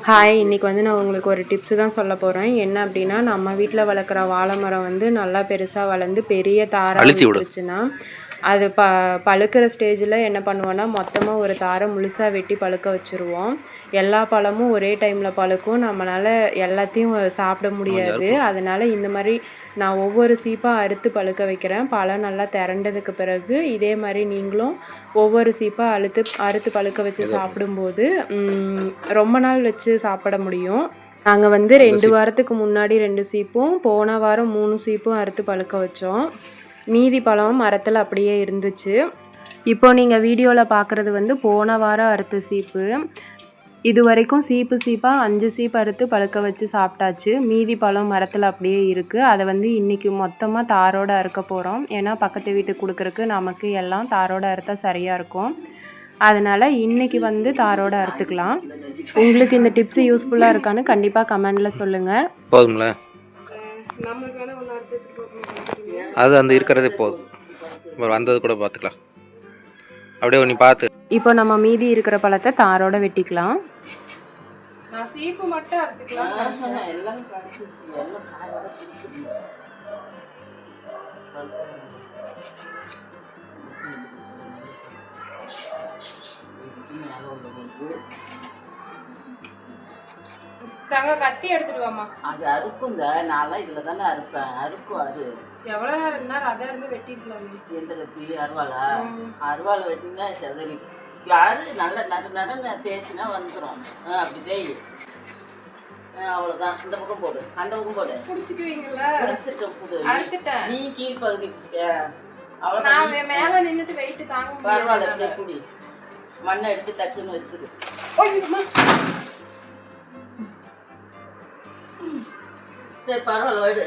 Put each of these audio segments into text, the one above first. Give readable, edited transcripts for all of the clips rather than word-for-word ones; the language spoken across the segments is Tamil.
ஹாய், இன்றைக்கி வந்து நான் உங்களுக்கு ஒரு டிப்ஸு தான் சொல்ல போகிறேன். என்ன அப்படின்னா, நம்ம வீட்டில் வளர்க்குற வாழை மரம் வந்து நல்லா பெருசாக வளர்ந்து பெரிய தாராக விட்டுருச்சுன்னா, அது பழுக்கிற ஸ்டேஜில் என்ன பண்ணுவோன்னா, மொத்தமாக ஒரு தாரை முழுசாக வெட்டி பழுக்க வச்சுருவோம். எல்லா பழமும் ஒரே டைமில் பழுக்கும். நம்மளால் எல்லாத்தையும் சாப்பிட முடியாது. அதனால் இந்த மாதிரி நான் ஒவ்வொரு சீப்பாக அறுத்து பழுக்க வைக்கிறேன். பழம் நல்லா திரண்டதுக்கு பிறகு இதே மாதிரி நீங்களும் ஒவ்வொரு சீப்பாக அறுத்து பழுக்க வச்சு சாப்பிடும்போது ரொம்ப நாள் வச்சு சாப்பிட முடியும். நாங்கள் வந்து 2 வாரத்துக்கு முன்னாடி 2 சீப்பும், போன வாரம் 3 சீப்பும் அறுத்து பழுக்க வச்சோம். மீதி பழம் மரத்தில் அப்படியே இருந்துச்சு. இப்போ நீங்கள் வீடியோவில் பார்க்குறது வந்து போன வாரம் அறுத்த சீப்பு. இது வரைக்கும் சீப்பாக 5 சீப்பு அறுத்து பழுக்க வச்சு சாப்பிட்டாச்சு. மீதி பழம் மரத்தில் அப்படியே இருக்குது. அதை வந்து இன்றைக்கி மொத்தமாக தாரோடு அறுக்க போகிறோம். ஏன்னா பக்கத்து வீட்டுக்கு கொடுக்குறக்கு நமக்கு எல்லாம் தாரோடு அறுத்தா சரியாக இருக்கும். அதனால் இன்றைக்கி வந்து தாரோடு அறுத்துக்கலாம். உங்களுக்கு இந்த டிப்ஸு யூஸ்ஃபுல்லாக இருக்கான்னு கண்டிப்பாக கமெண்டில் சொல்லுங்கள். போதும்ல, அது அந்த இருக்கிறதே போதும். வந்தது கூட பார்த்துக்கலாம். அப்படியே நீ பார்த்து. இப்போ நம்ம மீதி இருக்கிற பழத்தை தாரோட வெட்டிக்கலாம். நான் சீப்பு மட்டும் அறுத்துக்கலாம். கத்தி எடுத்துட்டு வாமா. அது அறுக்குங்க, நான் தான் இதில் தானே அறுப்பேன். அறுக்கும் அது எவ்வளோ நேரம் அதை இருந்து வெட்டிக்கலாம். எந்த கத்தி? அருவாளா? அருவாள் வெட்டினா செதறி யாரு நல்ல நடன தேய்ச்சினா வந்துடும். அப்படி தேய், அவ்வளோதான். இந்த பக்கம் போடு, அந்த பக்கம் போடு. பிடிச்சிக்குவீங்களா? பிடிச்சிட்டேன். புது நீ கீழ்பகுதி பிடிச்சிக்க. அவ்வளோதான். மேலே நின்றுட்டு வெயிட்டு தாங்க. பரவாயில்ல, குடி. மண்ணை எடுத்து டக்குன்னு வச்சிரு. சரி பரவாயில்ல, விடு.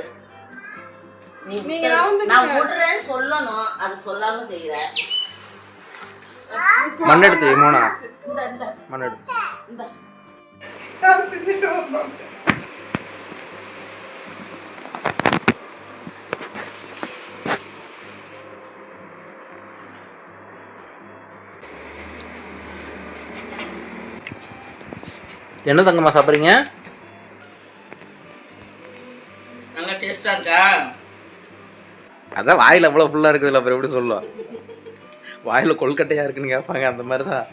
நான் விடுறேன்னு சொல்லணும், அது சொல்லாம செய்யற. மண் எடுத்து மோனா, மண் எடுத்து. என்ன தங்கம்மா சாப்பிட்றீங்க? நல்லா டேஸ்டா இருக்கா? அதான் வாயில் அவ்வளோ ஃபுல்லாக இருக்குதுல்ல, அப்புறம் எப்படி சொல்லுவோம்? வாயில் கொல்கட்டையாக இருக்குன்னு கேட்பாங்க, அந்த மாதிரி தான்.